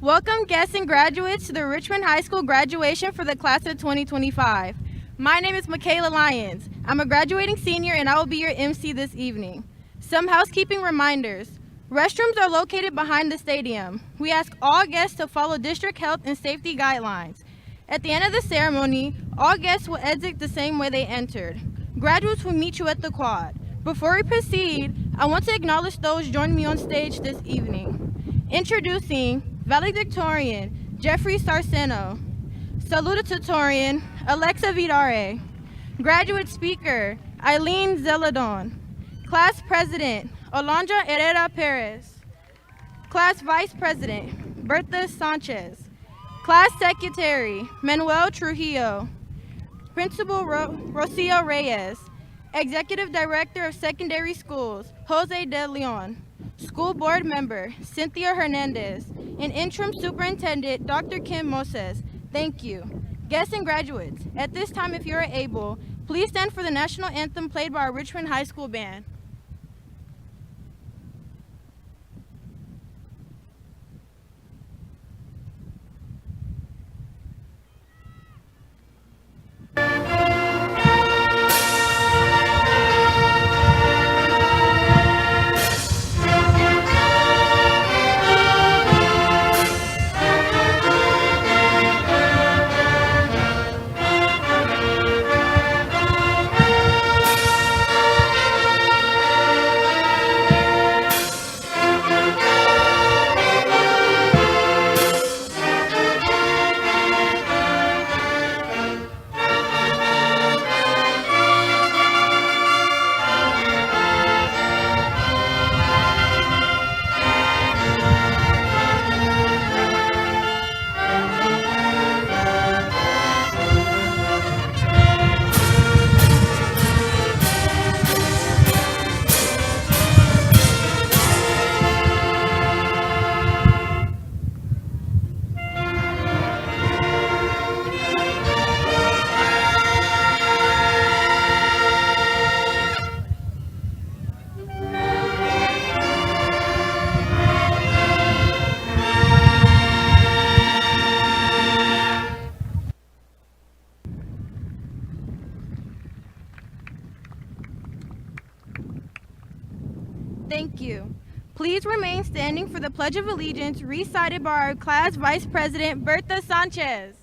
Welcome guests and graduates to the Richmond High School graduation for the class of 2025. My name is Michaela Lyons. I'm a graduating senior and I will be your MC this evening. Some housekeeping reminders. Restrooms are located behind the stadium. We ask all guests to follow district health and safety guidelines. At the end of the ceremony, all guests will exit the same way they entered. Graduates will meet you at the quad. Before we proceed, I want to acknowledge those joining me on stage this evening. Introducing Valedictorian, Jeffrey Sarceno. Salutatorian, Alexa Vidare. Graduate Speaker, Eileen Zeladon. Class President, Alondra Herrera Perez. Class Vice President, Bertha Sanchez. Class Secretary, Manuel Trujillo. Principal Rocio Reyes. Executive Director of Secondary Schools, Jose De Leon. School Board Member, Cynthia Hernandez. And Interim Superintendent, Dr. Kim Moses. Thank you. Guests and graduates, at this time, if you are able, please stand for the national anthem played by our Richmond High School band. Thank you. Please remain standing for the Pledge of Allegiance recited by our class Vice President, Bertha Sanchez.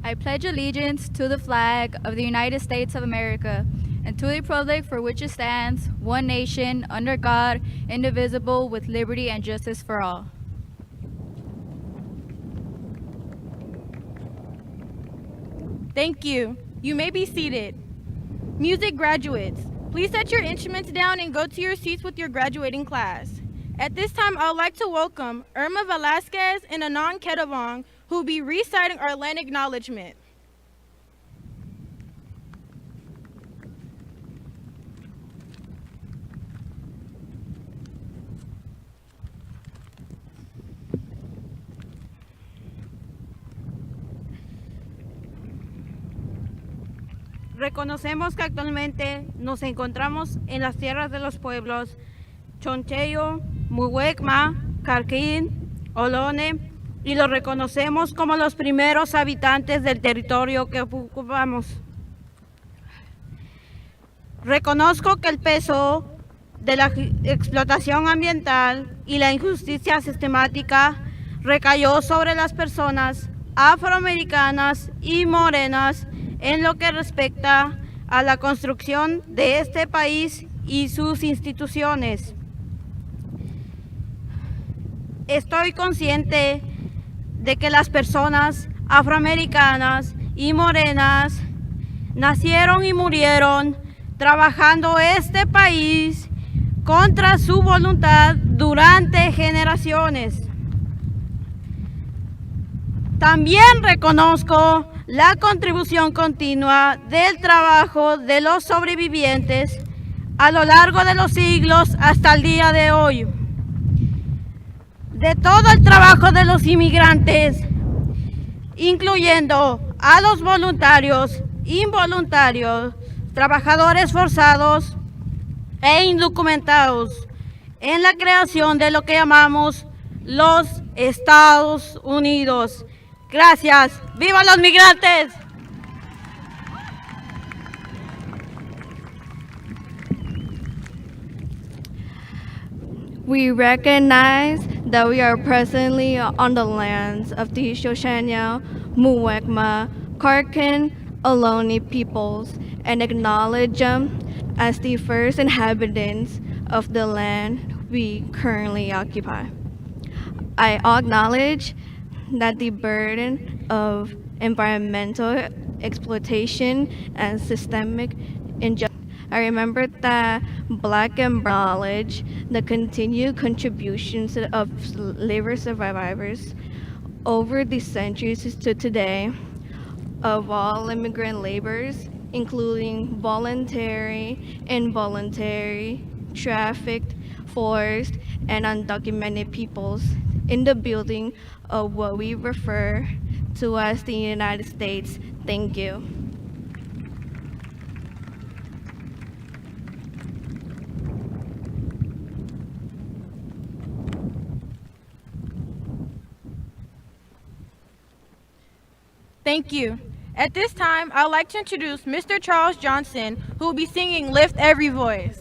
I pledge allegiance to the flag of the United States of America and to the republic for which it stands, one nation, under God, indivisible, with liberty and justice for all. Thank you. You may be seated. Music graduates, please set your instruments down and go to your seats with your graduating class. At this time, I would like to welcome Irma Velasquez and Anand Kedavong, who will be reciting our land acknowledgement. Reconocemos que actualmente nos encontramos en las tierras de los pueblos Choncheyo, Muhuecma, Carquín, Olone, y los reconocemos como los primeros habitantes del territorio que ocupamos. Reconozco que el peso de la explotación ambiental y la injusticia sistemática recayó sobre las personas afroamericanas y morenas en lo que respecta a la construcción de este país y sus instituciones. Estoy consciente de que las personas afroamericanas y morenas nacieron y murieron trabajando este país contra su voluntad durante generaciones. También reconozco la contribución continua del trabajo de los sobrevivientes a lo largo de los siglos hasta el día de hoy. De todo el trabajo de los inmigrantes, incluyendo a los voluntarios, involuntarios, trabajadores forzados, e indocumentados en la creación de lo que llamamos los Estados Unidos. Gracias. ¡Viva los migrantes! We recognize that we are presently on the lands of the Shoshana, Muwekma, Karkin, Ohlone peoples and acknowledge them as the first inhabitants of the land we currently occupy. I acknowledge that the burden of environmental exploitation and systemic injustice. I remember that Black and brown knowledge the continued contributions of labor survivors over the centuries to today of all immigrant labors, including voluntary, involuntary, trafficked, forced, and undocumented peoples in the building of what we refer to as the United States. Thank you. Thank you. At this time, I would like to introduce Mr. Charles Johnson, who will be singing Lift Every Voice.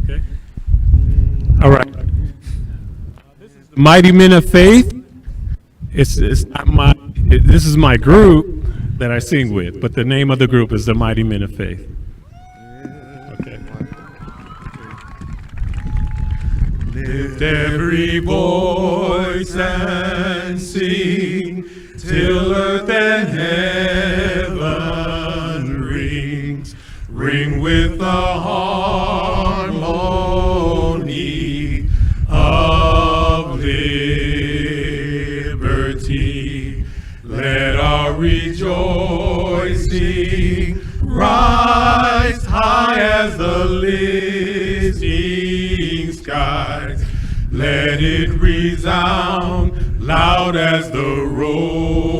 Okay. All right. This is the Mighty Men of Faith. It's not my. This is my group that I sing with, but the name of the group is the Mighty Men of Faith. Okay. Lift every voice and sing till earth and heaven rings. Ring with the harmony of liberty. Let our rejoicing rise high as the listing skies. Let it resound loud as the rolling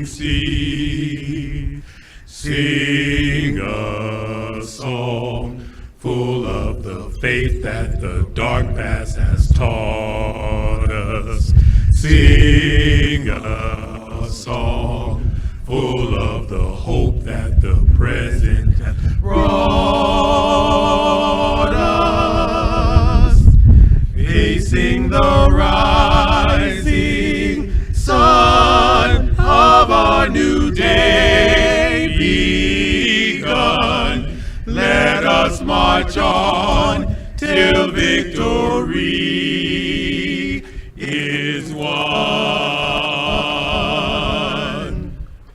sea. Sing a song full of the faith that the dark past has taught us. Sing a song full of the hope that the present has brought us. Facing the rising sun of our new day begun. Let us march on till victory is won.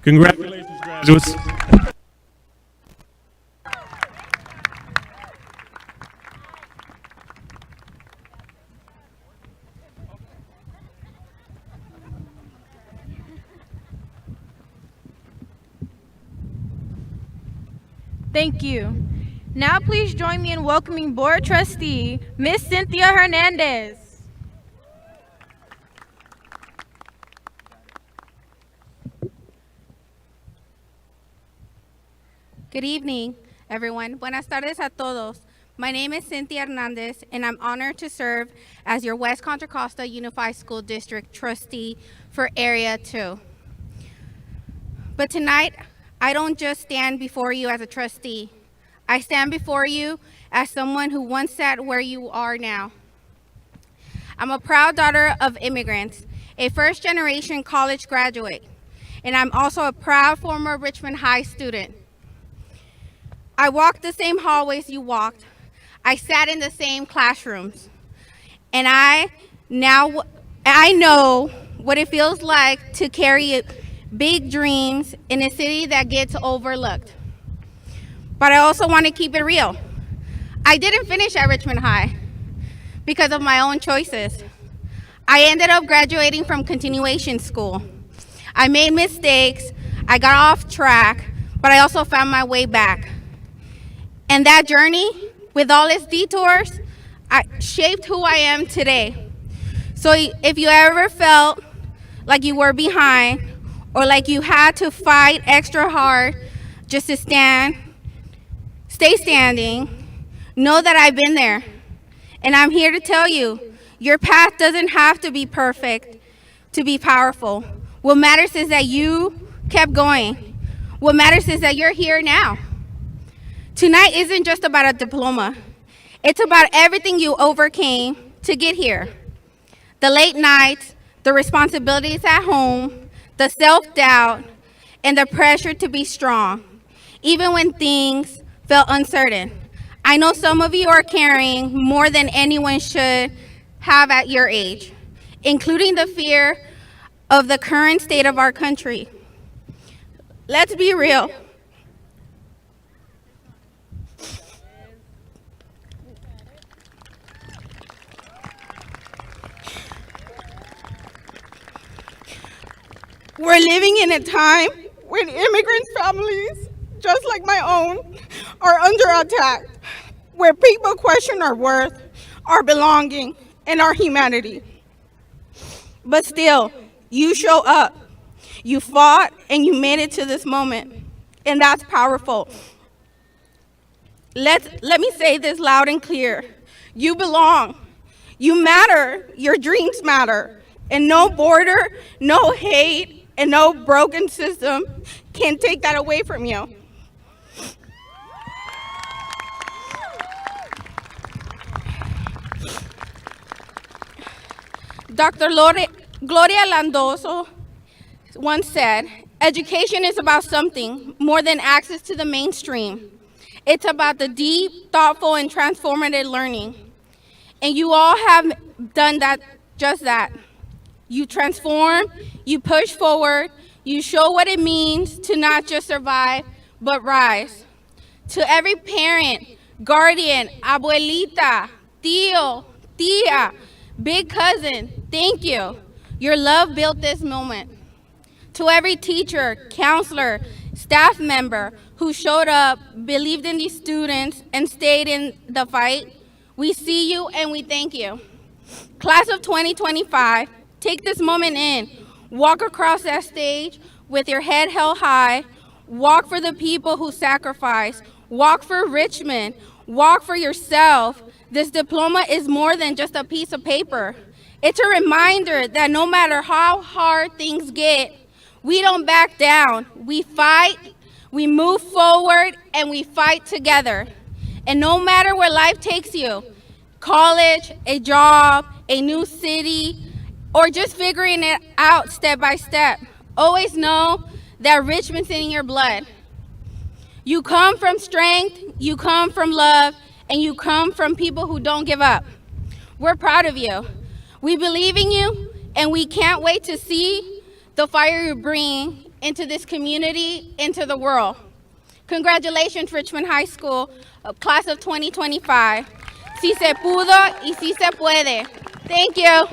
Congratulations, graduates. Thank you. Now please join me in welcoming Board Trustee, Ms. Cynthia Hernandez. Good evening, everyone. Buenas tardes a todos. My name is Cynthia Hernandez, and I'm honored to serve as your West Contra Costa Unified School District trustee for Area 2. But tonight, I don't just stand before you as a trustee. I stand before you as someone who once sat where you are now. I'm a proud daughter of immigrants, a first-generation college graduate, and I'm also a proud former Richmond High student. I walked the same hallways you walked. I sat in the same classrooms. And I know what it feels like to carry big dreams in a city that gets overlooked. but I also want to keep it real. I didn't finish at Richmond High because of my own choices. I ended up graduating from continuation school. I made mistakes, I got off track, but I also found my way back. And that journey, with all its detours, shaped who I am today. So if you ever felt like you were behind or like you had to fight extra hard just to stay standing, know that I've been there. And I'm here to tell you, your path doesn't have to be perfect to be powerful. What matters is that you kept going. What matters is that you're here now. Tonight isn't just about a diploma. It's about everything you overcame to get here. The late nights, the responsibilities at home, the self-doubt, and the pressure to be strong, even when things felt uncertain. I know some of you are carrying more than anyone should have at your age, including the fear of the current state of our country. Let's be real. We're living in a time when immigrant families, just like my own, are under attack, where people question our worth, our belonging, and our humanity. But still, you show up. You fought and you made it to this moment, and that's powerful. Let me say this loud and clear. You belong. You matter. Your dreams matter. And no border, no hate, and no broken system can take that away from you. Dr. Gloria Landoso once said, education is about something more than access to the mainstream. It's about the deep, thoughtful, and transformative learning. And you all have done that, just that. You transform, you push forward, you show what it means to not just survive, but rise. To every parent, guardian, abuelita, tío, tía, big cousin, thank you. Your love built this moment. To every teacher, counselor, staff member who showed up, believed in these students, and stayed in the fight, we see you and we thank you. Class of 2025, take this moment in. Walk across that stage with your head held high. Walk for the people who sacrifice. Walk for Richmond. Walk for yourself. This diploma is more than just a piece of paper. It's a reminder that no matter how hard things get, we don't back down. We fight, we move forward, and we fight together. And no matter where life takes you, college, a job, a new city, or just figuring it out step by step, always know that Richmond's in your blood. You come from strength, you come from love, and you come from people who don't give up. We're proud of you. We believe in you, and we can't wait to see the fire you bring into this community, into the world. Congratulations, Richmond High School, class of 2025. Si se pudo y si se puede. Thank you.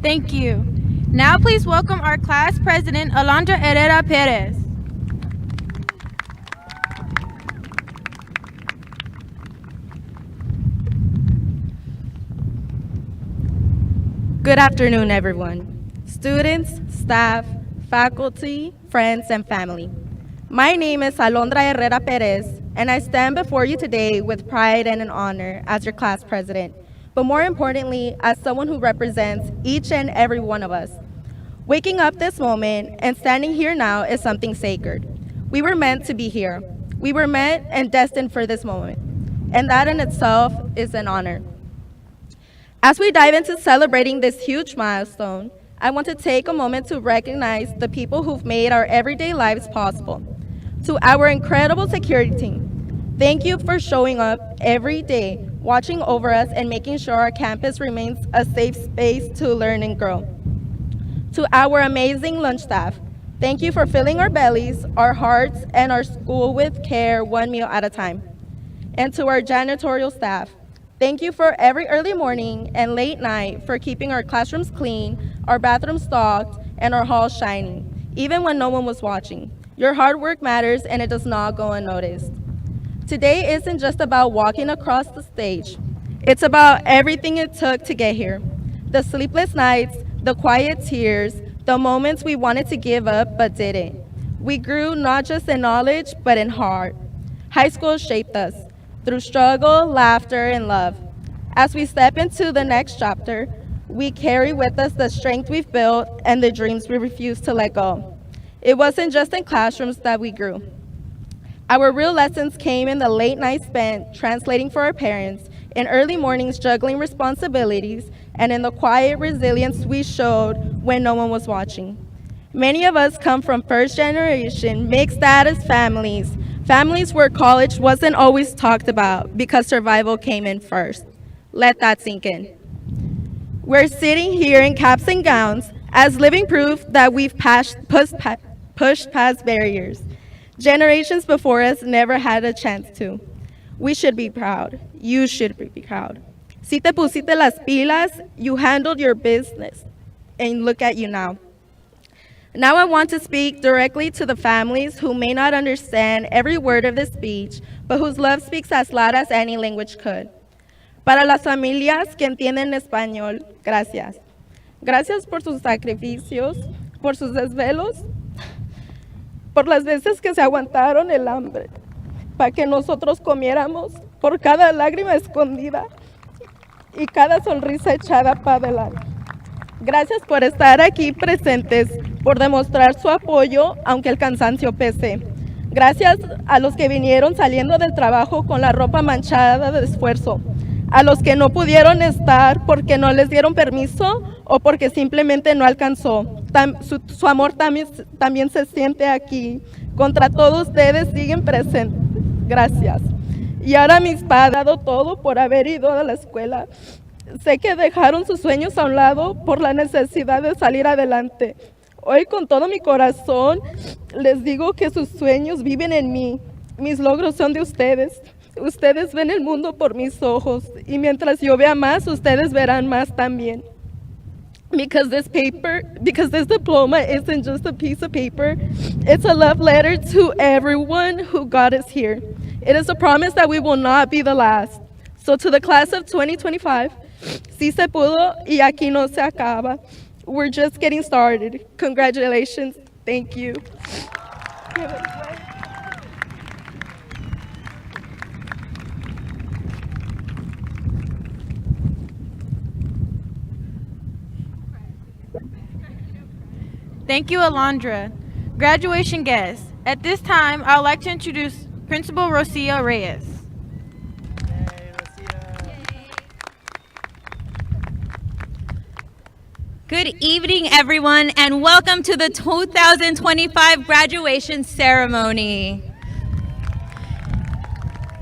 Thank you. Now please welcome our class president, Alondra Herrera Perez. Good afternoon, everyone. Students, staff, faculty, friends, and family. My name is Alondra Herrera Perez, and I stand before you today with pride and an honor as your class president, but more importantly, as someone who represents each and every one of us. Waking up this moment and standing here now is something sacred. We were meant to be here. We were meant and destined for this moment, and that in itself is an honor. As we dive into celebrating this huge milestone, I want to take a moment to recognize the people who've made our everyday lives possible. To our incredible security team, thank you for showing up every day watching over us and making sure our campus remains a safe space to learn and grow. To our amazing lunch staff, thank you for filling our bellies, our hearts, and our school with care, one meal at a time. And to our janitorial staff, thank you for every early morning and late night for keeping our classrooms clean, our bathrooms stocked, and our halls shining, even when no one was watching. Your hard work matters and it does not go unnoticed. Today isn't just about walking across the stage. It's about everything it took to get here. The sleepless nights, the quiet tears, the moments we wanted to give up but didn't. We grew not just in knowledge, but in heart. High school shaped us through struggle, laughter, and love. As we step into the next chapter, we carry with us the strength we've built and the dreams we refuse to let go. It wasn't just in classrooms that we grew. Our real lessons came in the late nights spent translating for our parents, in early mornings juggling responsibilities, and in the quiet resilience we showed when no one was watching. Many of us come from first-generation, mixed-status families, families where college wasn't always talked about because survival came in first. Let that sink in. We're sitting here in caps and gowns as living proof that we've pushed past barriers. Generations before us never had a chance to. We should be proud. You should be proud. Si te pusiste las pilas, you handled your business, and look at you now. Now I want to speak directly to the families who may not understand every word of this speech, but whose love speaks as loud as any language could. Para las familias que entienden español, gracias. Gracias por sus sacrificios, por sus desvelos, por las veces que se aguantaron el hambre, para que nosotros comiéramos, por cada lágrima escondida y cada sonrisa echada para adelante. Gracias por estar aquí presentes, por demostrar su apoyo, aunque el cansancio pese. Gracias a los que vinieron saliendo del trabajo con la ropa manchada de esfuerzo, a los que no pudieron estar porque no les dieron permiso o porque simplemente no alcanzó. Su amor también se siente aquí. Contra todos ustedes siguen presentes. Gracias. Y ahora mis padres han dado todo por haber ido a la escuela. Sé que dejaron sus sueños a un lado por la necesidad de salir adelante. Hoy con todo mi corazón les digo que sus sueños viven en mí. Mis logros son de ustedes. Ustedes ven el mundo por mis ojos y mientras yo vea más, ustedes verán más también. Because this diploma isn't just a piece of paper, it's a love letter to everyone who got us here. It is a promise that we will not be the last. So to the class of 2025, sí se pudo y aquí no se acaba. We're just getting started. Congratulations. Thank you. Thank you, Alondra. Graduation guests. At this time, I would like to introduce Principal Rosia Reyes. Good evening, everyone, and welcome to the 2025 graduation ceremony.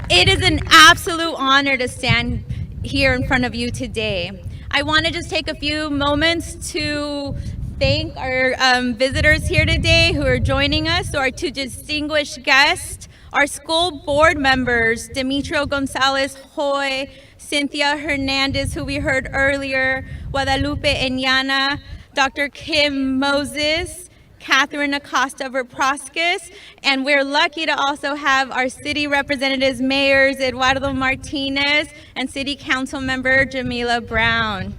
It is an absolute honor to stand here in front of you today. I want to just take a few moments to thank our visitors here today who are joining us, our two distinguished guests, our school board members, Demetrio Gonzalez Hoy, Cynthia Hernandez, who we heard earlier, Guadalupe Enyana, Dr. Kim Moses, Catherine Acosta Verproscus, and we're lucky to also have our city representatives, mayors Eduardo Martinez and city council member Jamila Brown.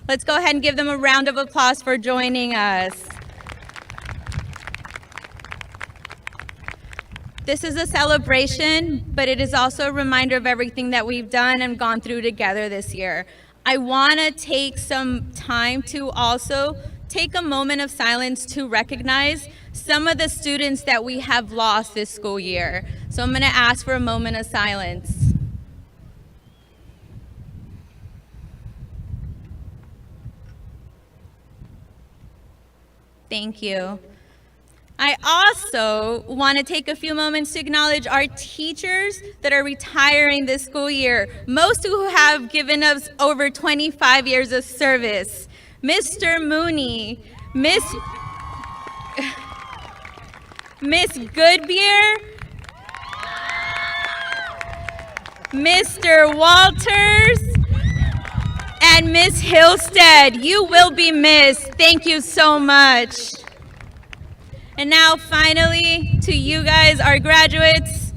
Let's go ahead and give them a round of applause for joining us. This is a celebration, but it is also a reminder of everything that we've done and gone through together this year. I want to take some time to also take a moment of silence to recognize some of the students that we have lost this school year. So I'm going to ask for a moment of silence. Thank you. I also want to take a few moments to acknowledge our teachers that are retiring this school year, most who have given us over 25 years of service. Mr. Mooney, Miss Goodbeer, Mr. Walters, and Miss Hillstead. You will be missed. Thank you so much. And now finally to you guys, our graduates.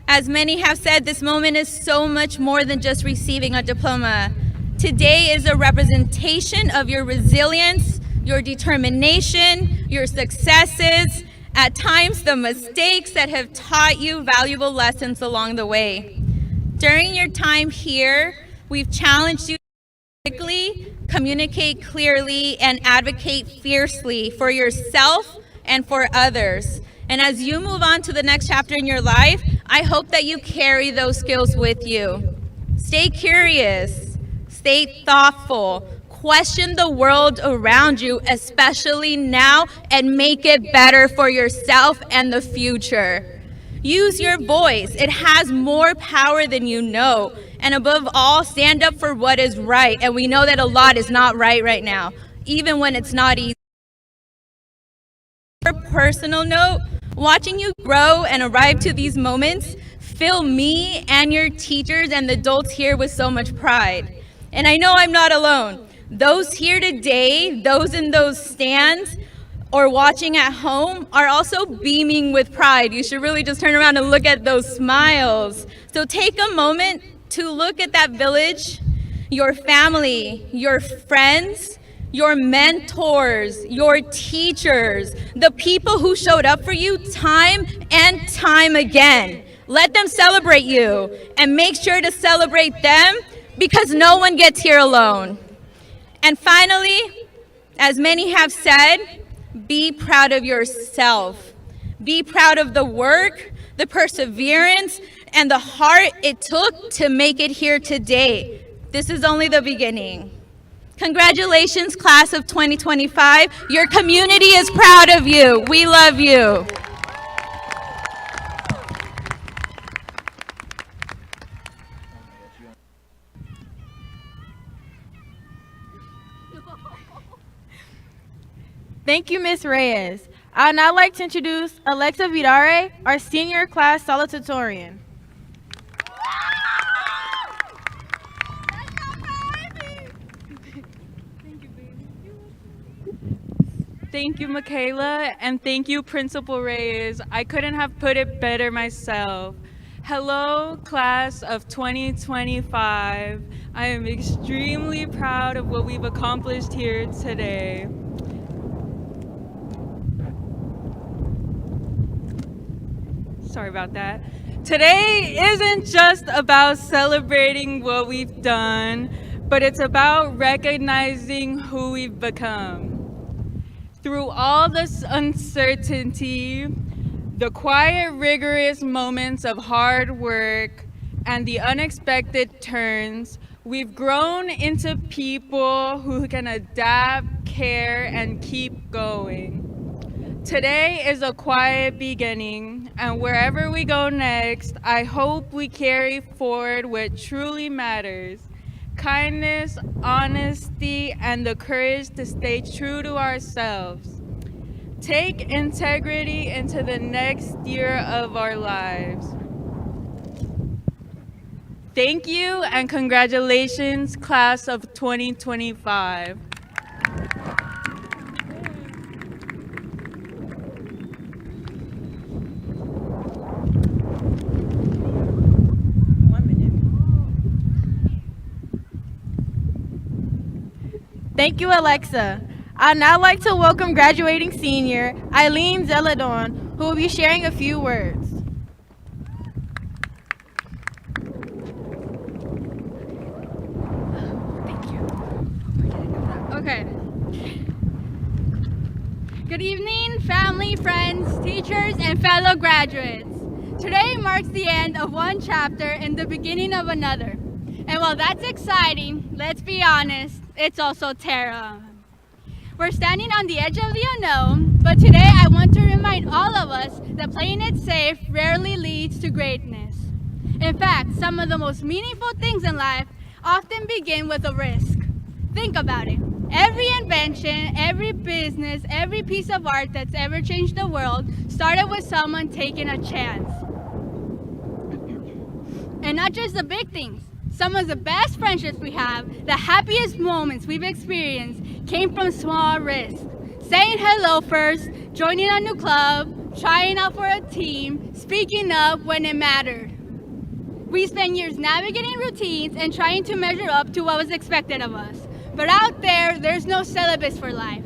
As many have said, this moment is so much more than just receiving a diploma. Today is a representation of your resilience, your determination, your successes, at times the mistakes that have taught you valuable lessons along the way. During your time here, we've challenged you to quickly, communicate clearly, and advocate fiercely for yourself and for others. And as you move on to the next chapter in your life, I hope that you carry those skills with you. Stay curious, stay thoughtful, question the world around you, especially now, and make it better for yourself and the future. Use your voice. It has more power than you know. And above all, stand up for what is right. And we know that a lot is not right now, even when it's not easy. On a personal note, watching you grow and arrive to these moments fill me and your teachers and the adults here with so much pride. And I know I'm not alone. Those here today, those in those stands, or watching at home are also beaming with pride. You should really just turn around and look at those smiles. So take a moment to look at that village, your family, your friends, your mentors, your teachers, the people who showed up for you time and time again. Let them celebrate you, and make sure to celebrate them, because no one gets here alone. And finally, as many have said, be proud of yourself. Be proud of the work, the perseverance, and the heart it took to make it here today. This is only the beginning. Congratulations, class of 2025. Your community is proud of you. We love you. Thank you, Ms. Reyes. I'd now like to introduce Alexa Vidare, our senior class salutatorian. Thank you, Michaela, and thank you, Principal Reyes. I couldn't have put it better myself. Hello, class of 2025. I am extremely proud of what we've accomplished here today. Sorry about that. Today isn't just about celebrating what we've done, but it's about recognizing who we've become. Through all this uncertainty, the quiet, rigorous moments of hard work, and the unexpected turns, we've grown into people who can adapt, care, and keep going. Today is a quiet beginning, and wherever we go next, I hope we carry forward what truly matters: kindness, honesty, and the courage to stay true to ourselves. Take integrity into the next year of our lives. Thank you, and congratulations, class of 2025. Thank you, Alexa. I'd now like to welcome graduating senior Eileen Zeladon, who will be sharing a few words. Okay. Good evening, family, friends, teachers, and fellow graduates. Today marks the end of one chapter and the beginning of another. And while that's exciting, let's be honest, it's also terrifying. We're standing on the edge of the unknown, but today I want to remind remind all of us that playing it safe rarely leads to greatness. In fact, some of the most meaningful things in life often begin with a risk. Think about it. Every invention, every business, every piece of art that's ever changed the world started with someone taking a chance. And not just the big things. Some of the best friendships we have, the happiest moments we've experienced, came from small risks. Saying hello first, joining a new club, trying out for a team, speaking up when it mattered. We spent years navigating routines and trying to measure up to what was expected of us. But out there, there's no syllabus for life.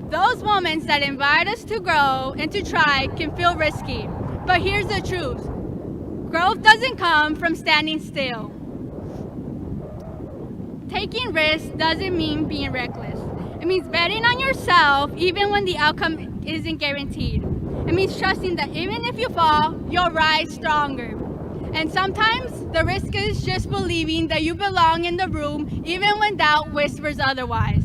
Those moments that invite us to grow and to try can feel risky. But here's the truth. Growth doesn't come from standing still. Taking risks doesn't mean being reckless. It means betting on yourself even when the outcome isn't guaranteed. It means trusting that even if you fall, you'll rise stronger. And sometimes the risk is just believing that you belong in the room even when doubt whispers otherwise.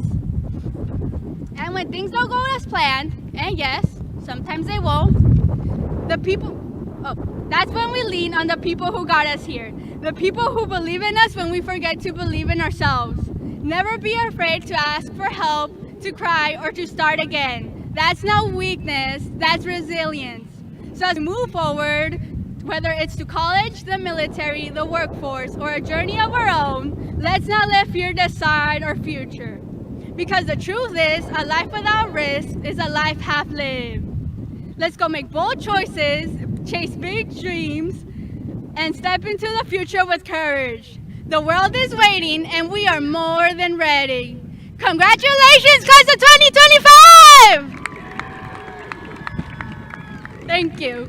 And when things don't go as planned, and yes, sometimes they won't, that's when we lean on the people who got us here. The people who believe in us when we forget to believe in ourselves. Never be afraid to ask for help, to cry, or to start again. That's not weakness, that's resilience. So as we move forward, whether it's to college, the military, the workforce, or a journey of our own, let's not let fear decide our future. Because the truth is, a life without risk is a life half lived. Let's go make bold choices, chase big dreams, and step into the future with courage. The world is waiting, and we are more than ready. Congratulations, class of 2025! Thank you.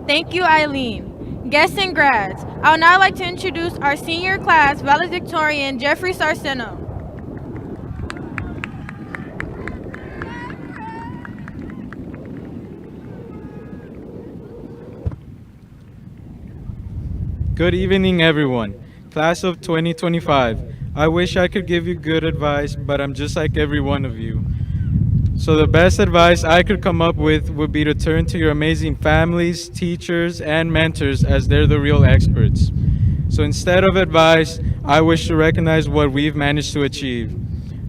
Thank you, Eileen. Guests and grads, I would now like to introduce our senior class valedictorian, Jeffrey Sarceno. Good evening, everyone. Class of 2025. I wish I could give you good advice, but I'm just like every one of you. So the best advice I could come up with would be to turn to your amazing families, teachers, and mentors as they're the real experts. So instead of advice, I wish to recognize what we've managed to achieve.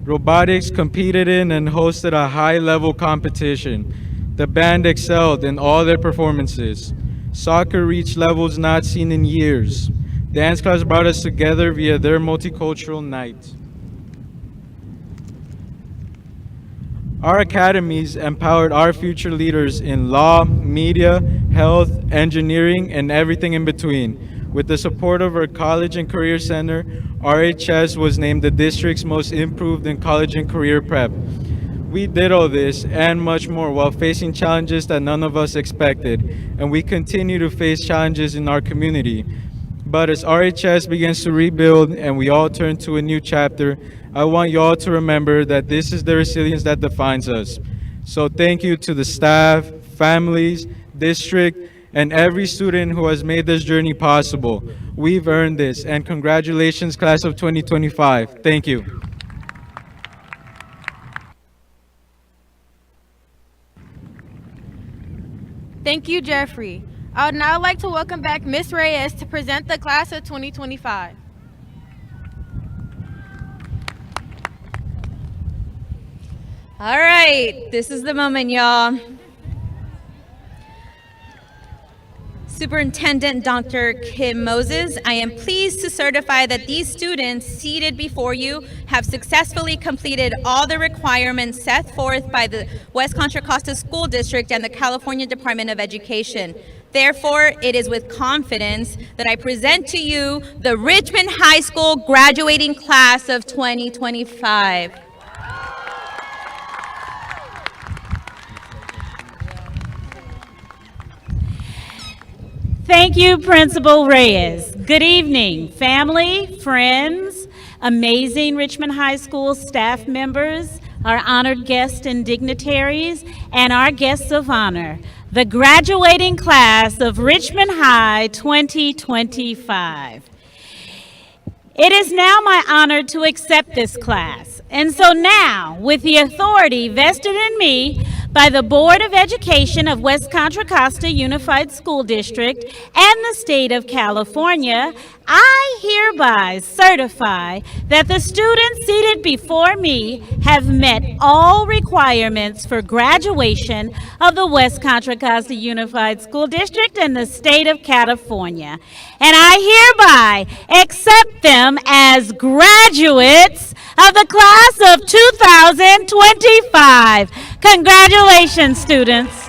Robotics competed in and hosted a high-level competition. The band excelled in all their performances. Soccer reached levels not seen in years. Dance class brought us together via their multicultural night. Our academies empowered our future leaders in law, media, health, engineering, and everything in between. With the support of our College and Career Center, RHS was named the district's most improved in college and career prep. We did all this and much more while facing challenges that none of us expected, and we continue to face challenges in our community. But as RHS begins to rebuild and we all turn to a new chapter, I want you all to remember that this is the resilience that defines us. So thank you to the staff, families, district, and every student who has made this journey possible. We've earned this, and congratulations, class of 2025. Thank you. Thank you, Jeffrey. I would now like to welcome back Ms. Reyes to present the class of 2025. All right, this is the moment, y'all. Superintendent Dr. Kim Moses, I am pleased to certify that these students seated before you have successfully completed all the requirements set forth by the West Contra Costa School District and the California Department of Education. Therefore, it is with confidence that I present to you the Richmond High School graduating class of 2025. Thank you, Principal Reyes. Good evening, family, friends, amazing Richmond High School staff members, our honored guests and dignitaries, and our guests of honor, the graduating class of Richmond High 2025. It is now my honor to accept this class. And so now, with the authority vested in me by the Board of Education of West Contra Costa Unified School District and the state of California, I hereby certify that the students seated before me have met all requirements for graduation of the West Contra Costa Unified School District in the state of California. And I hereby accept them as graduates of the class of 2025. Congratulations, students.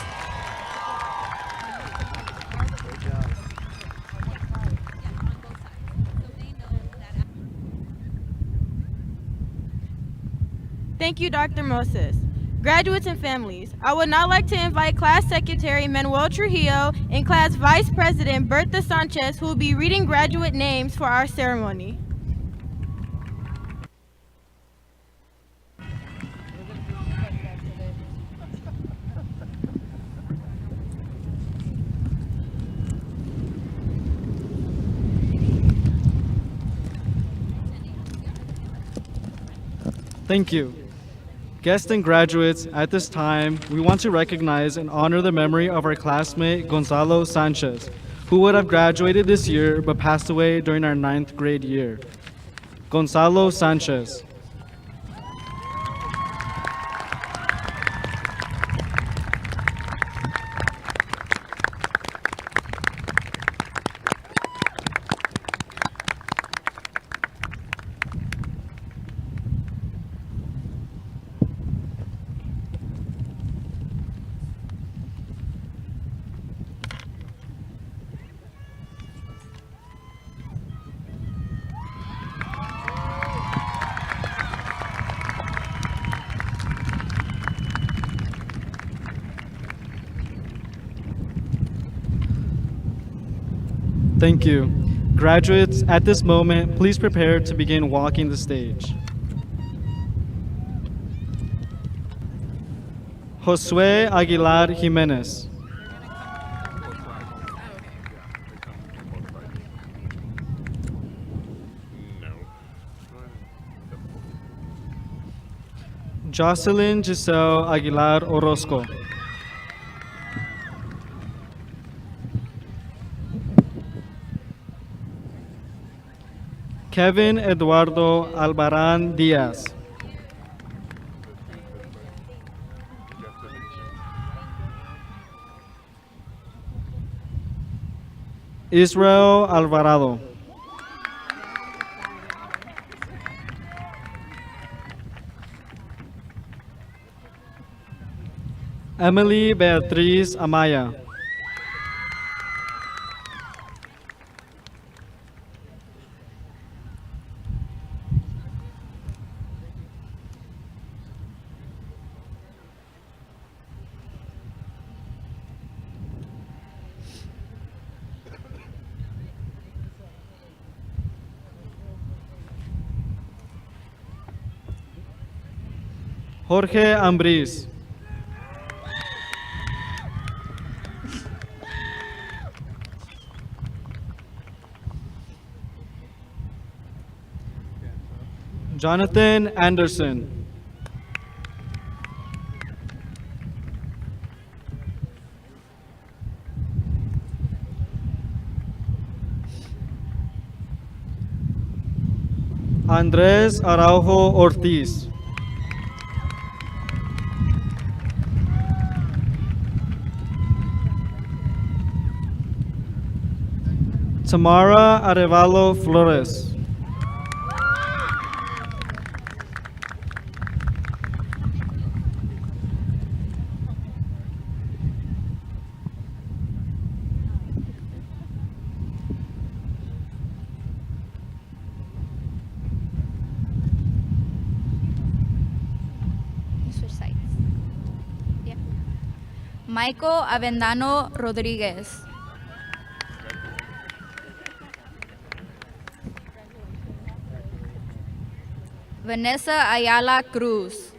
Thank you, Dr. Moses. Graduates and families, I would now like to invite Class Secretary Manuel Trujillo and Class Vice President Bertha Sanchez, who will be reading graduate names for our ceremony. Thank you. Guests and graduates, at this time, we want to recognize and honor the memory of our classmate Gonzalo Sanchez, who would have graduated this year but passed away during our 9th grade year. Gonzalo Sanchez. Thank you. Graduates, at this moment, please prepare to begin walking the stage. Josue Aguilar Jimenez. Jocelyn Giselle Aguilar Orozco. Kevin Eduardo Albaran Diaz. Israel Alvarado. Emily Beatriz Amaya. Jorge Ambriz. Jonathan Anderson. Andrés Araujo Ortiz. Tamara Arevalo Flores. Michael Avendano Rodriguez. Vanessa Ayala Cruz.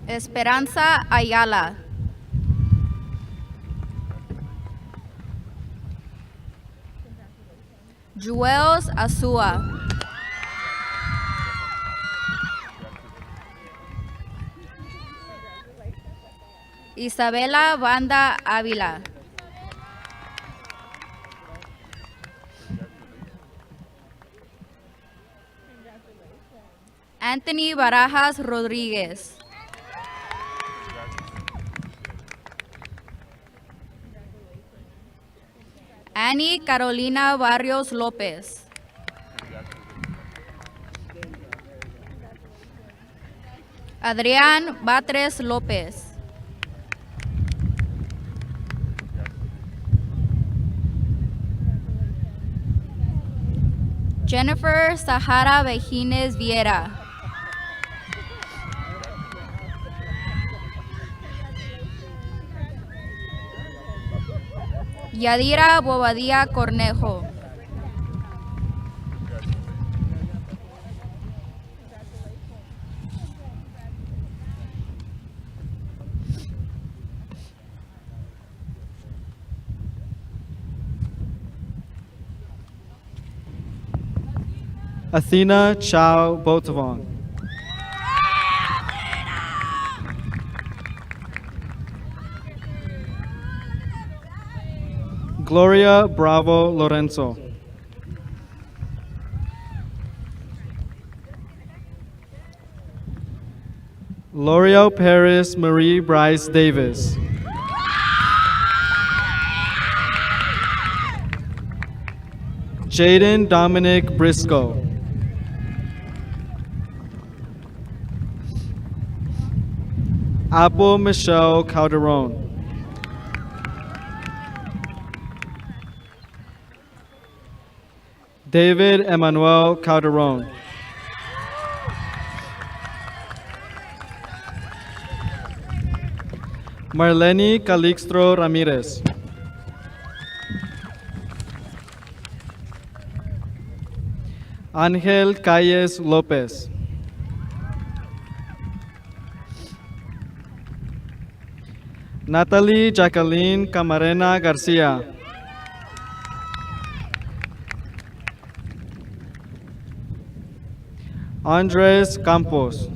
Esperanza Ayala. Juels Azua. Isabela Banda Ávila. Anthony Barajas Rodríguez. Annie Carolina Barrios López. Adrián Batres López. Jennifer Sahara Vejines Viera. Yadira Bobadilla Cornejo. Athena Chow Botavon. Gloria Bravo Lorenzo. L'Oreal Paris Marie Bryce Davis. Jaden Dominic Briscoe. Apple Michelle Calderon. David Emmanuel Calderon. Marlene Calixto Ramirez. Ángel Calles López. Natalie Jacqueline Camarena Garcia. Andres Campos.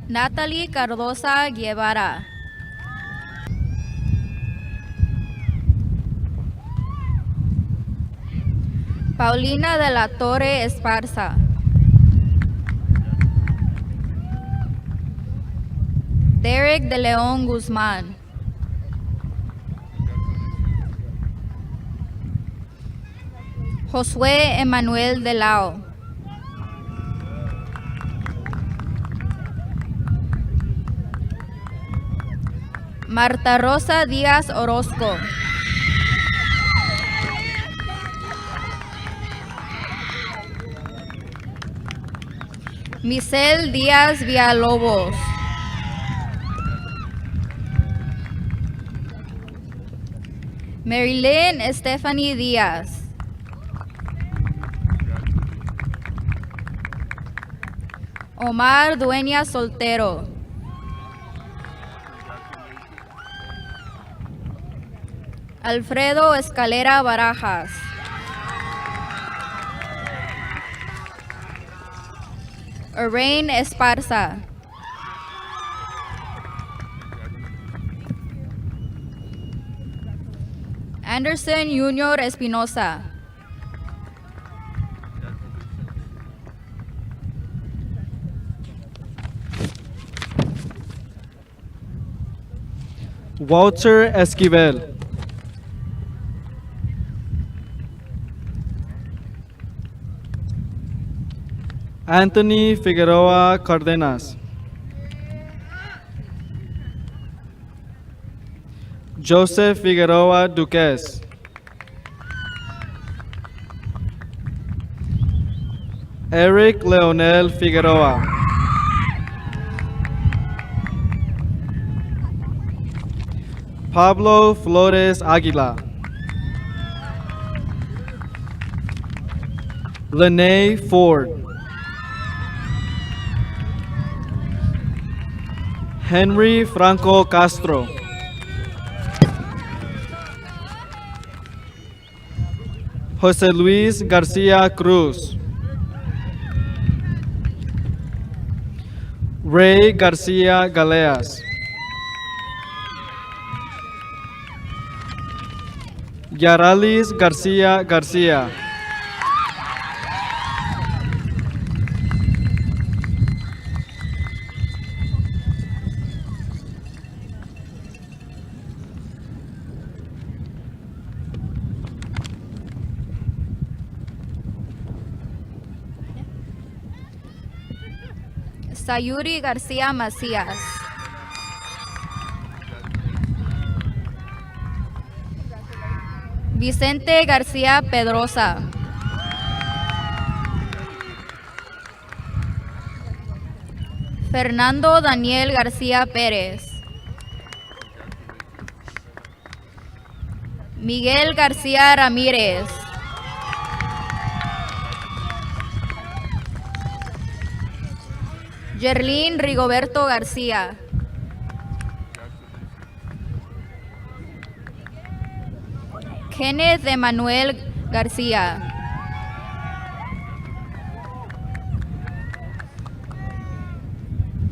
Natalie Cardosa Guevara. Paulina de la Torre Esparza. Derek de León Guzmán. Josué Emanuel de Lao. Marta Rosa Díaz Orozco. Michelle Díaz Villalobos. Marilyn Stephanie Díaz. Omar Dueña Soltero. Alfredo Escalera Barajas. Arain Esparza. Anderson Junior Espinosa. Walter Esquivel. Anthony Figueroa Cardenas. Joseph Figueroa Duques. Eric Leonel Figueroa. Pablo Flores Aguila. Lene Ford. Henry Franco Castro. Jose Luis Garcia Cruz. Ray Garcia Galeas. Yaralis Garcia Garcia. Sayuri Garcia Macías. Vicente García Pedrosa. Fernando Daniel García Pérez. Miguel García Ramírez. Yerlin Rigoberto García. Kenneth Emanuel García.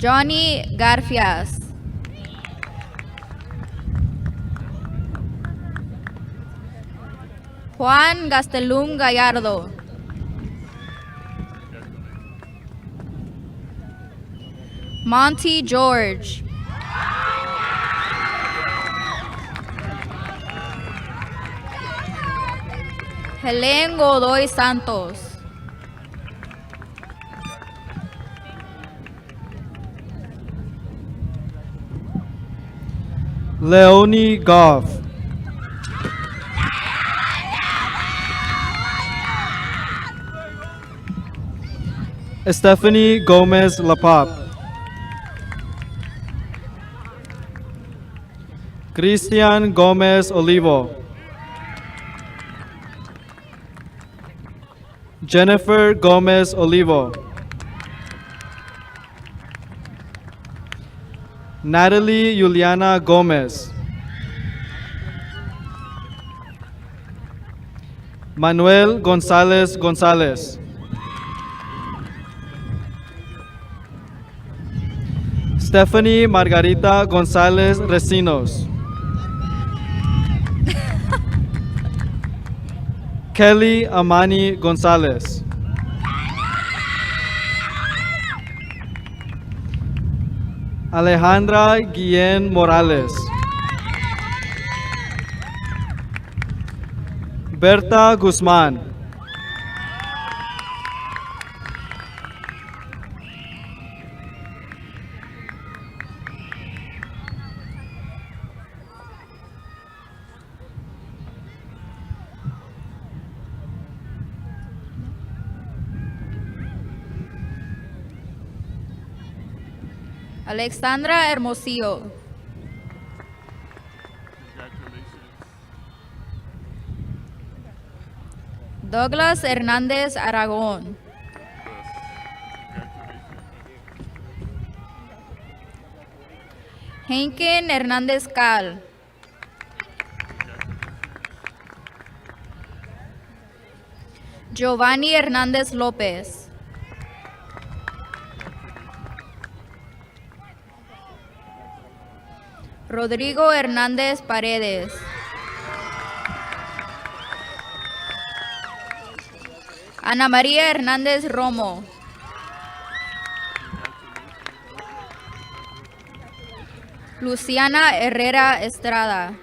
Johnny Garfias. Juan Gastelum Gallardo. Monty George. Helen Godoy Santos. Leonie Goff. Stephanie Gomez Lapop. Cristian Gomez Olivo. Jennifer Gomez Olivo. Natalie Juliana Gomez. Manuel González González. Stephanie Margarita González Recinos. Kelly Amani González. Alejandra Guillén Morales. Berta Guzmán. Alexandra Hermosillo. Douglas Hernández Aragón. Henken Hernández Cal. Giovanni Hernández López. Rodrigo Hernández Paredes. Ana María Hernández Romo. Luciana Herrera Estrada.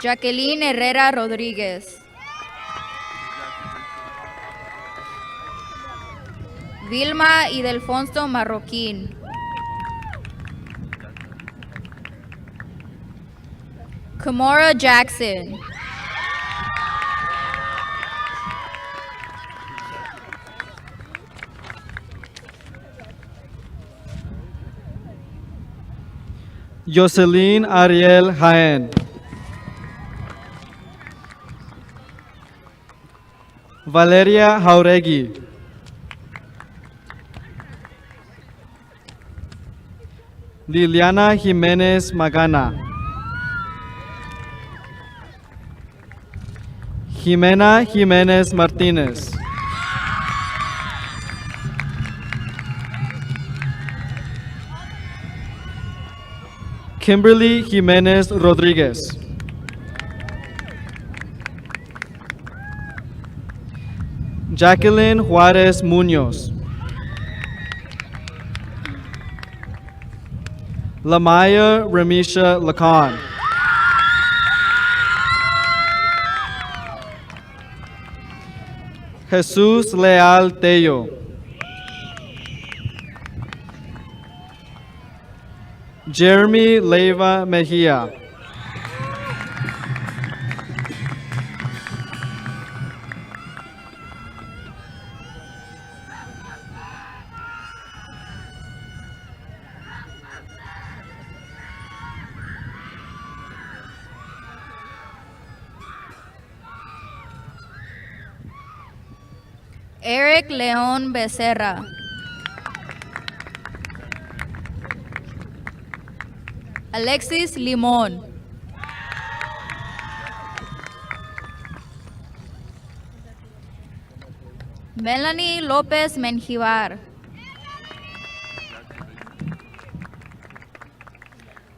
Jacqueline Herrera Rodríguez. Vilma Idelfonso Marroquín. Kimora Jackson. Jocelyn Ariel Jaén. Valeria Jauregui. Liliana Jiménez Magana. Jimena Jiménez Martínez. Kimberly Jiménez Rodríguez. Jacqueline Juárez Muñoz. Lamaya Ramisha Lacan. Jesús Leal Tello. Jeremy Leiva Mejia. Eric León Becerra. Alexis Limón. Melanie López Menjivar.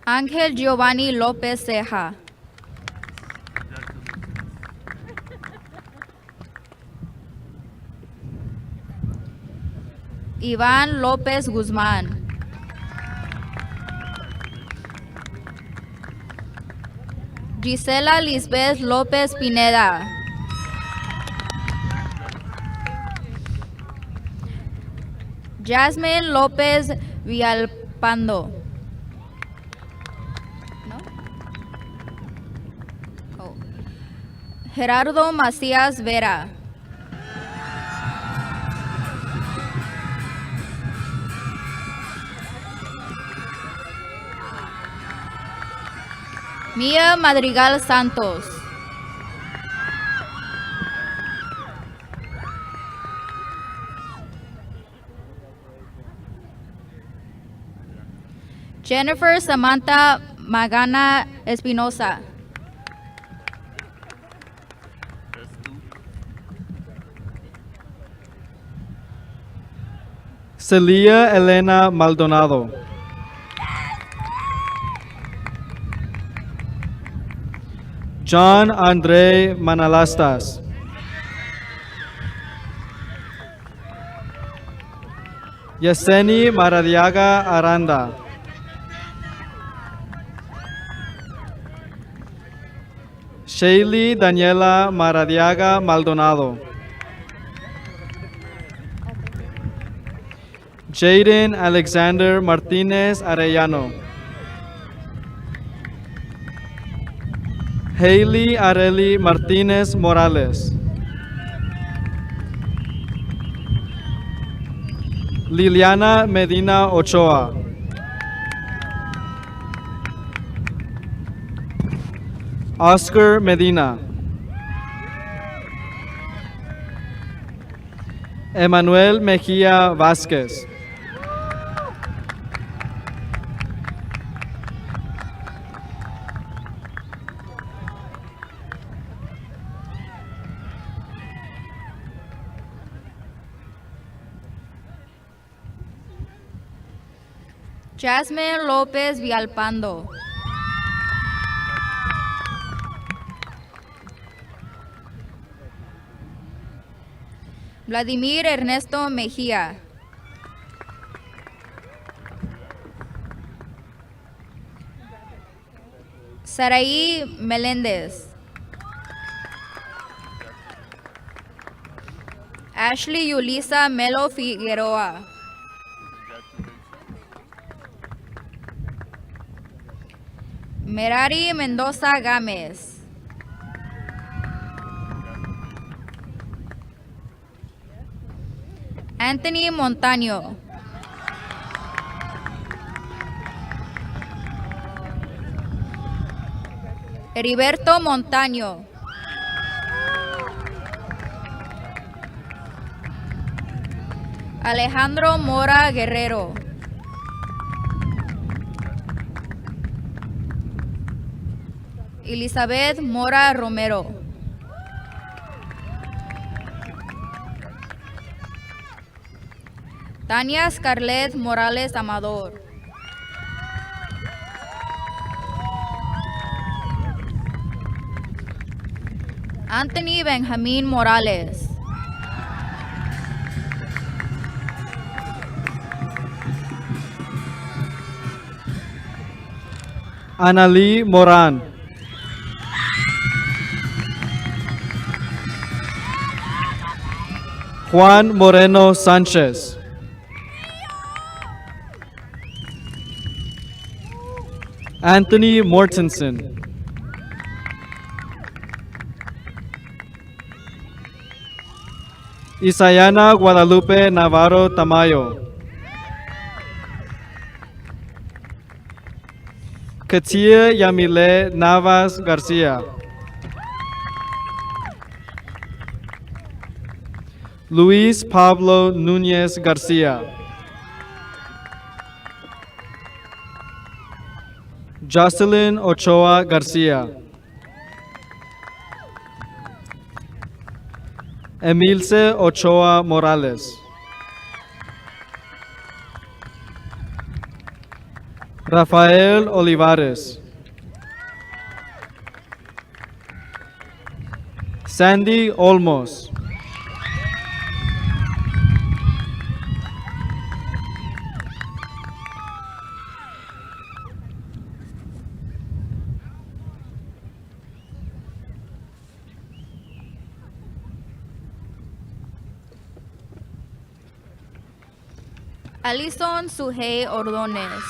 Ángel Giovanni López Ceja. Iván López Guzmán. Gisela Lisbeth López Pineda. Jasmine López Villalpando. ¿No? Oh. Gerardo Macías Vera. Mía Madrigal Santos. Jennifer Samantha Magana Espinosa. Celia Elena Maldonado. John Andre Manalastas. Yeseni Maradiaga Aranda. Shaylee Daniela Maradiaga Maldonado. Jaden Alexander Martinez Arellano. Hailey Areli Martinez Morales. Liliana Medina Ochoa. Oscar Medina. Emmanuel Mejia Vázquez. Jasmine López Villalpando. Vladimir Ernesto Mejía. Saraí Meléndez. Ashley Yulisa Melo Figueroa. Merari Mendoza Gámez. Anthony Montaño. Heriberto Montaño. Alejandro Mora Guerrero. Elizabeth Mora Romero. Tania Scarlett Morales Amador. Anthony Benjamín Morales. Analí Morán. Juan Moreno Sánchez. Anthony Mortensen. Isayana Guadalupe Navarro Tamayo. Katia Yamile Navas Garcia. Luis Pablo Núñez Garcia. Jocelyn Ochoa Garcia. Emilce Ochoa Morales. Rafael Olivares. Sandy Olmos. Alison Sujei Ordóñez.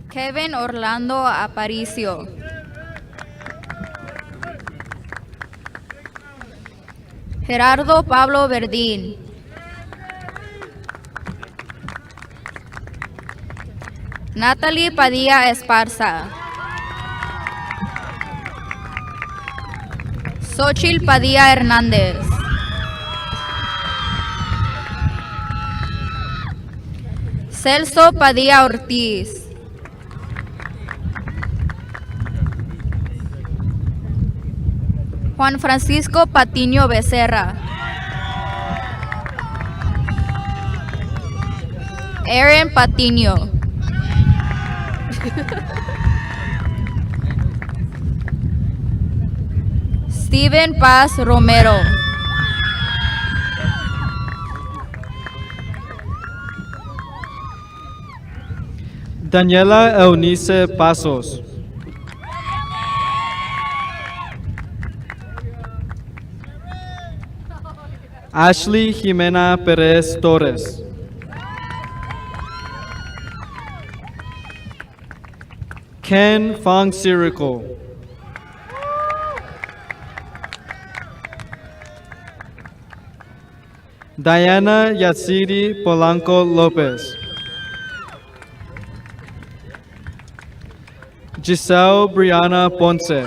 Kevin Orlando Aparicio. Gerardo Pablo Verdín. Natalie Padilla Esparza. Xochitl Padilla Hernández. Celso Padilla Ortiz. Juan Francisco Patiño Becerra. Aaron Patiño. Steven Paz Romero. Daniela Eunice Pasos. Ashley Jimena Perez Torres. Ken Fong Sirico. Diana Yatsiri Polanco Lopez. Giselle Brianna Ponce.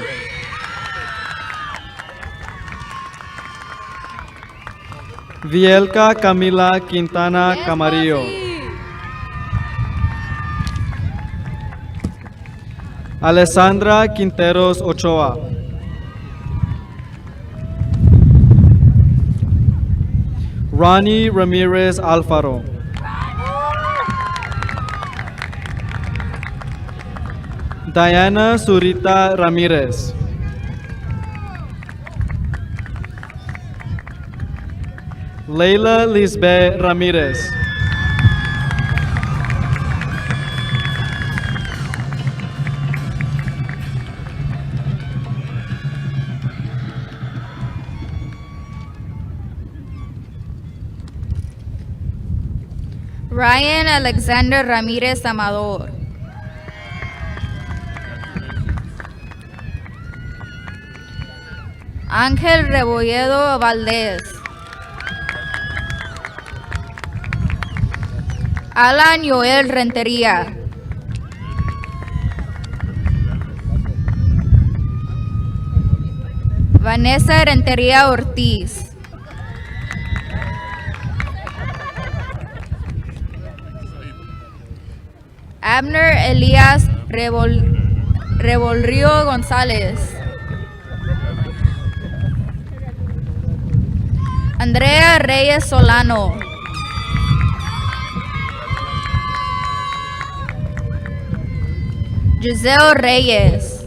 Vielka Camila Quintana Camarillo. Alessandra Quinteros Ochoa. Ronnie Ramirez Alfaro. Diana Zurita Ramirez. Leila Lisbeth Ramirez. Ryan Alexander Ramirez Amador. Ángel Rebolledo Valdés. Alan Joel Rentería. Vanessa Rentería Ortiz. Abner Elías Revolrío González. Andrea Reyes Solano. Giselle Reyes.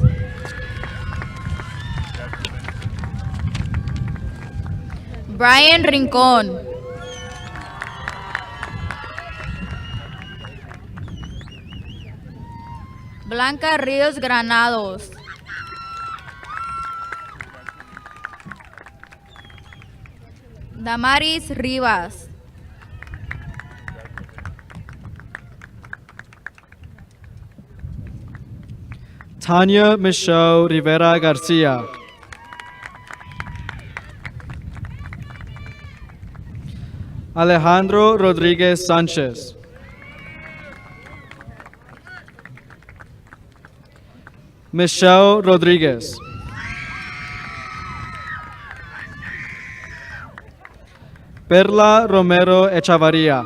Brian Rincón. Blanca Ríos Granados. Damaris Rivas. Tanya Michelle Rivera Garcia. Alejandro Rodriguez Sanchez. Michelle Rodriguez. Perla Romero Echavarría.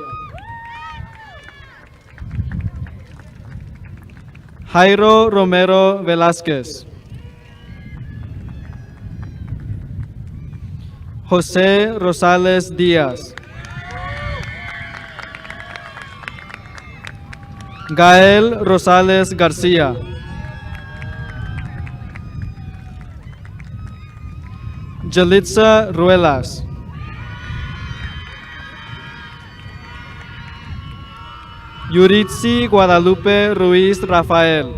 Jairo Romero Velázquez. José Rosales Díaz. Gael Rosales García. Yelitza Ruelas. Yuritsi Guadalupe Ruiz Rafael.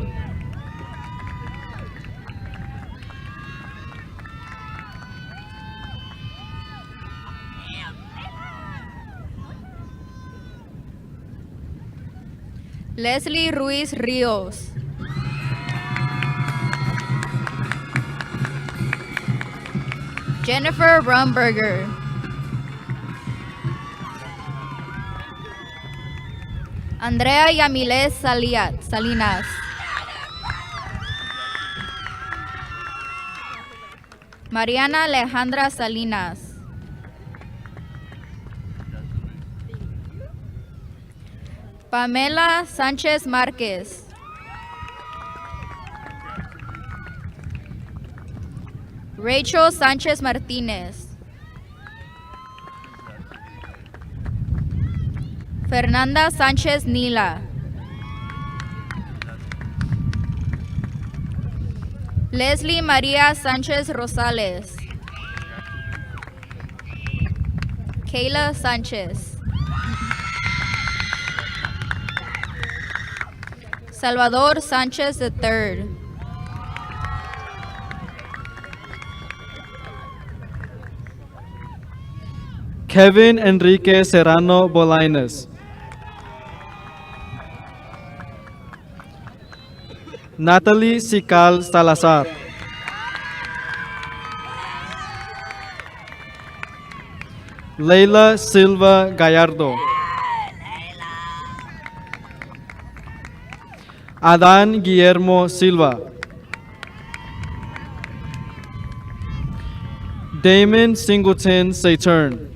Leslie Ruiz Ríos. Jennifer Brumberger. Andrea Yamiles Salinas. Mariana Alejandra Salinas. Pamela Sánchez Márquez. Rachel Sánchez Martínez. Fernanda Sánchez Nila. Leslie María Sánchez Rosales. Kayla Sánchez. Salvador Sánchez III. Kevin Enrique Serrano Bolaines. Natalie Sical Salazar. Leila Silva Gallardo. Adán Guillermo Silva. Damon Singleton Saturn.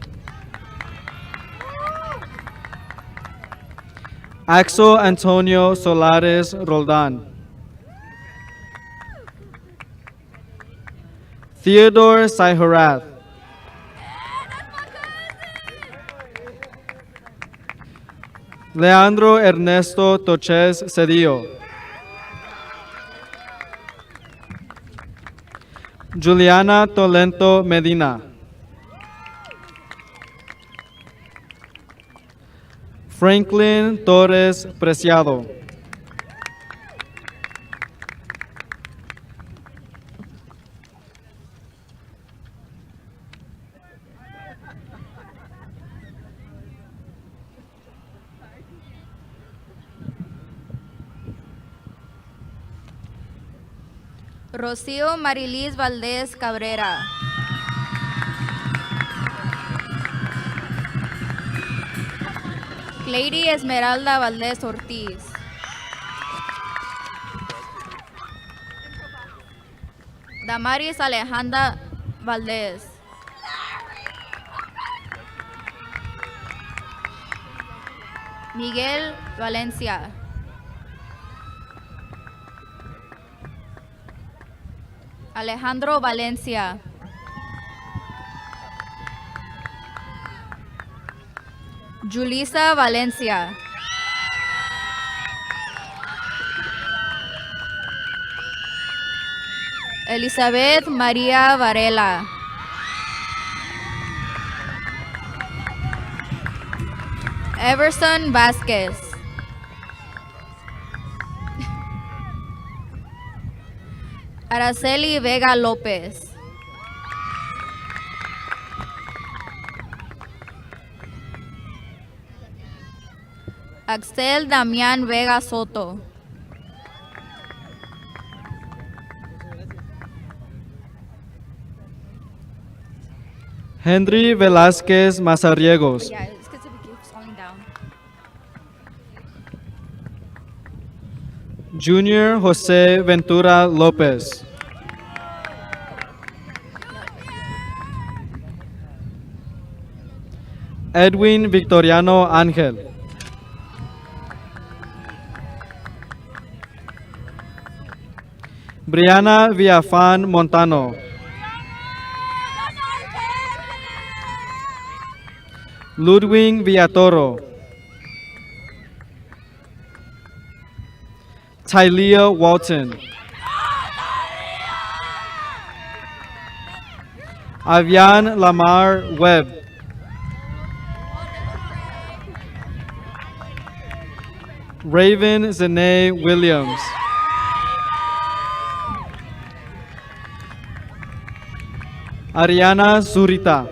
Axel Antonio Solares Roldan. Theodore Saihorath. Leandro Ernesto Toches Cedillo. Juliana Tolento Medina. Franklin Torres Preciado. Rocío Marilis Valdés Cabrera. Lady Esmeralda Valdés Ortiz. Damaris Alejandra Valdés. Miguel Valencia. Alejandro Valencia. Julissa Valencia. Elizabeth María Varela. Everson Vázquez. Araceli Vega López. Axel Damián Vega Soto. Henry Velázquez Mazariegos. Yeah, it's because it keeps falling down. Junior José Ventura López. Edwin Victoriano Ángel. Brianna Villafán Montano. Ludwig Villatoro. Tylia Walton. Avian Lamar Webb. Raven Zene Williams. Ariana Zurita.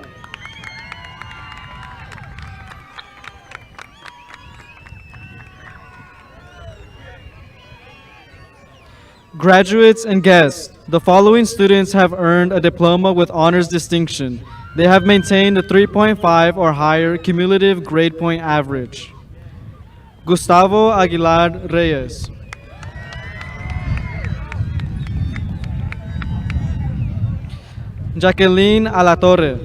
Graduates and guests, the following students have earned a diploma with honors distinction. They have maintained a 3.5 or higher cumulative grade point average. Gustavo Aguilar Reyes. Jacqueline Alatorre.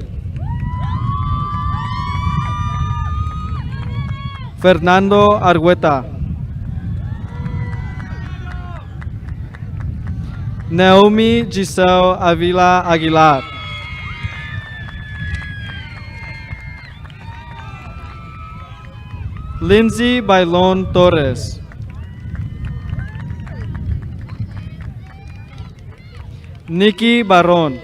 Fernando Argueta. Naomi Giselle Avila Aguilar. Lindsay Bailon Torres. Nikki Barron.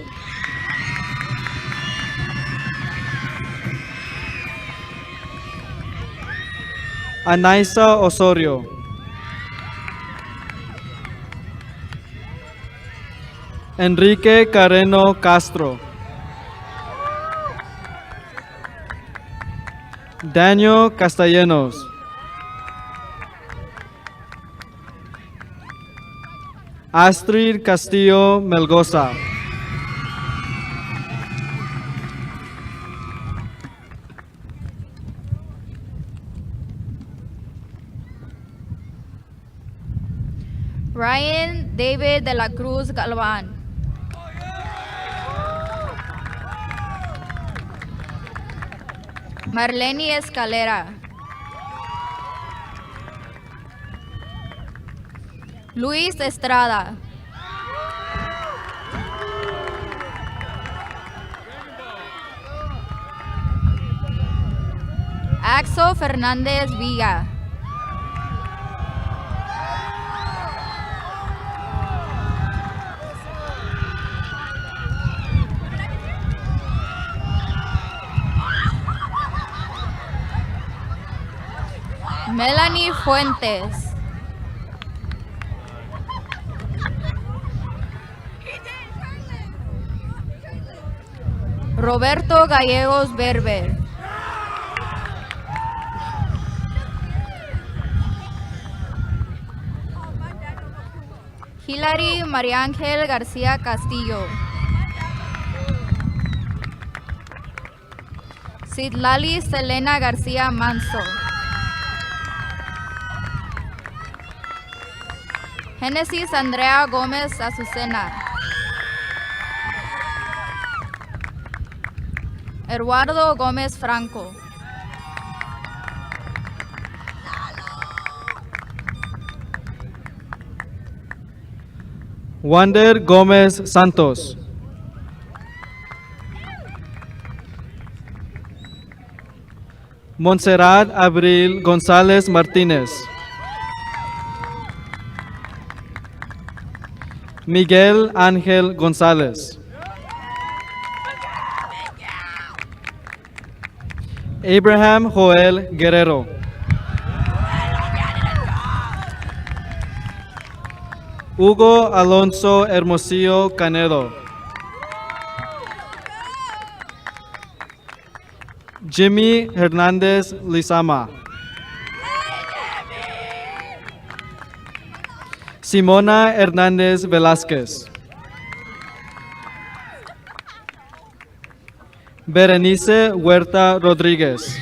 Anaisa Osorio. Enrique Carreno Castro. Daniel Castellanos. Astrid Castillo Melgoza. Ryan David de la Cruz Galvan. Marlene Escalera. Luis Estrada. Axo Fernández Villa. Melanie Fuentes. Roberto Gallegos Berber. Hilary Mariángel García Castillo. Citlali Selena García Manso. Génesis Andrea Gómez Azucena. Eduardo Gómez Franco. Wander Gómez Santos. Montserrat Abril González Martínez. Miguel Ángel González. Abraham Joel Guerrero. Hugo Alonso Hermosillo Canedo. Jimmy Hernández Lizama. Simona Hernández Velázquez. Berenice Huerta Rodríguez.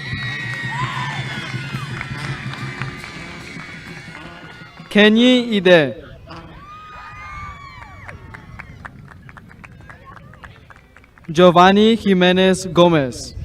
Kenyi Ide. Giovanni Jiménez Gómez.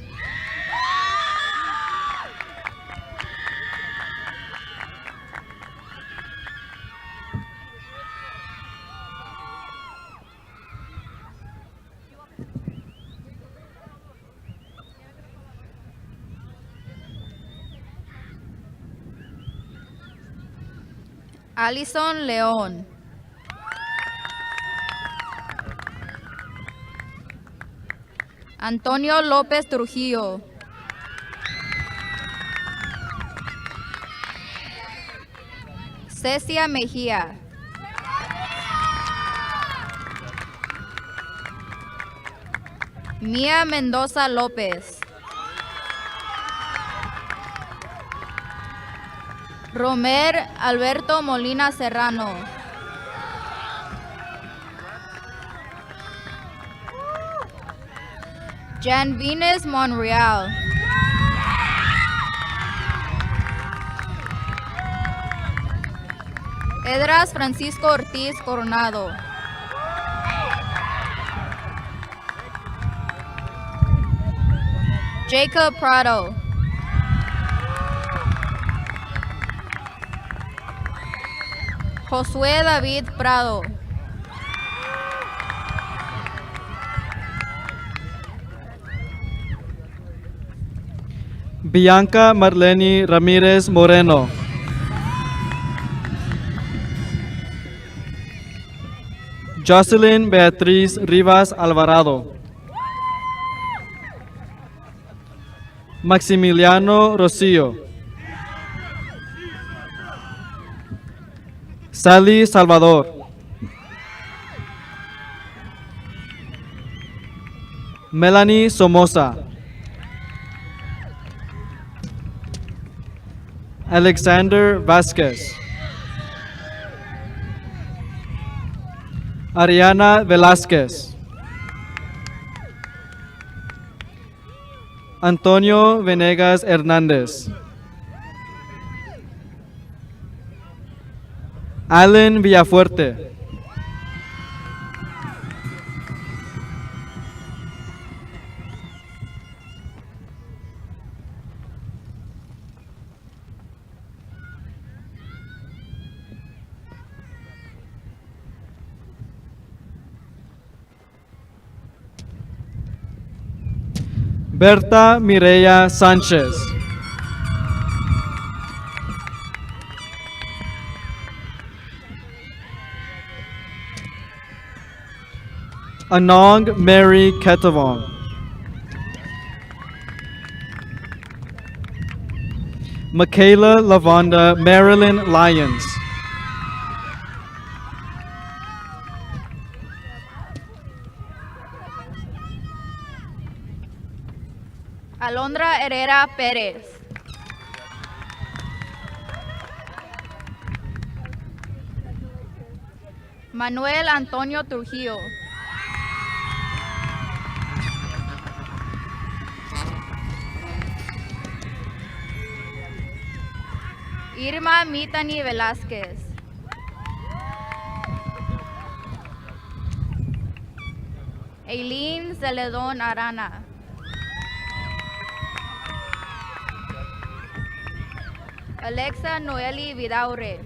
Alison León. Antonio López Trujillo. Cecia Mejía. Mía Mendoza López. Romer Alberto Molina Serrano. Janvines Monreal. Edras Francisco Ortiz Coronado. Jacob Prado. Josué David Prado. Bianca Marlene Ramírez Moreno. Jocelyn Beatriz Rivas Alvarado. Maximiliano Rosillo. Sally Salvador. Melanie Somoza. Alexander Vasquez. Ariana Velázquez. Antonio Venegas Hernández. Allen Villafuerte. Berta Mireya Sánchez. Anong Mary Ketavong. Michaela Lavonda Marilyn Lyons. Alondra Herrera Pérez. Manuel Antonio Trujillo. Irma Mitani Velázquez. Aileen Zeledón Arana. Alexa Noeli Vidaure.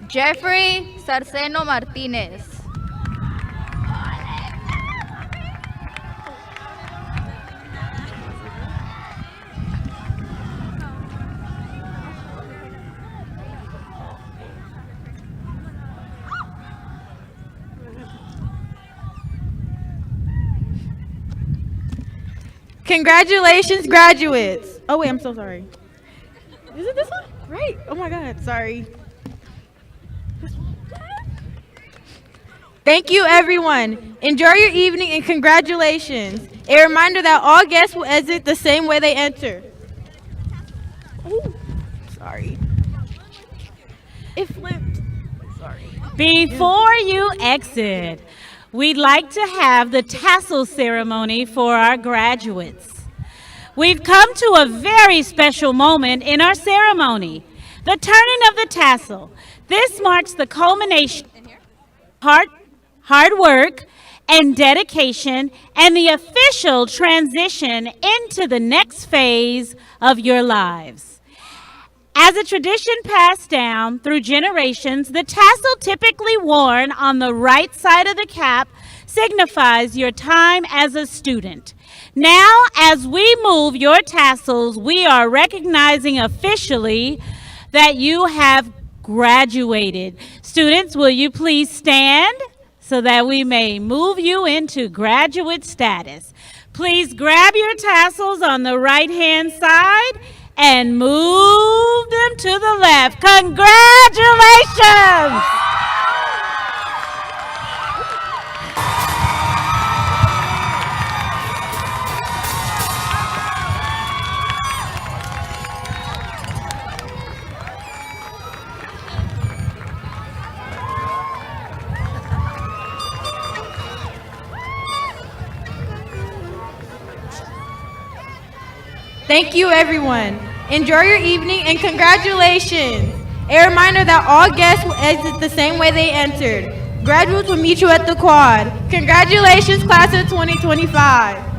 Jeffrey Sarceno Martinez. Congratulations, graduates. Oh, wait, I'm so sorry. Is it this one? Right. Oh, my God. Sorry. Thank you, everyone. Enjoy your evening and congratulations. A reminder that all guests will exit the same way they enter. Ooh, sorry. It flipped. Sorry. Before you exit, we'd like to have the tassel ceremony for our graduates. We've come to a very special moment in our ceremony, the turning of the tassel. This marks the culmination of hard work and dedication and the official transition into the next phase of your lives. As a tradition passed down through generations, the tassel typically worn on the right side of the cap signifies your time as a student. Now, as we move your tassels, we are recognizing officially that you have graduated. Students, will you please stand so that we may move you into graduate status? Please grab your tassels on the right-hand side and move them to the left. Congratulations! Thank you, everyone. Enjoy your evening and congratulations. A reminder that all guests will exit the same way they entered. Graduates will meet you at the quad. Congratulations, class of 2025.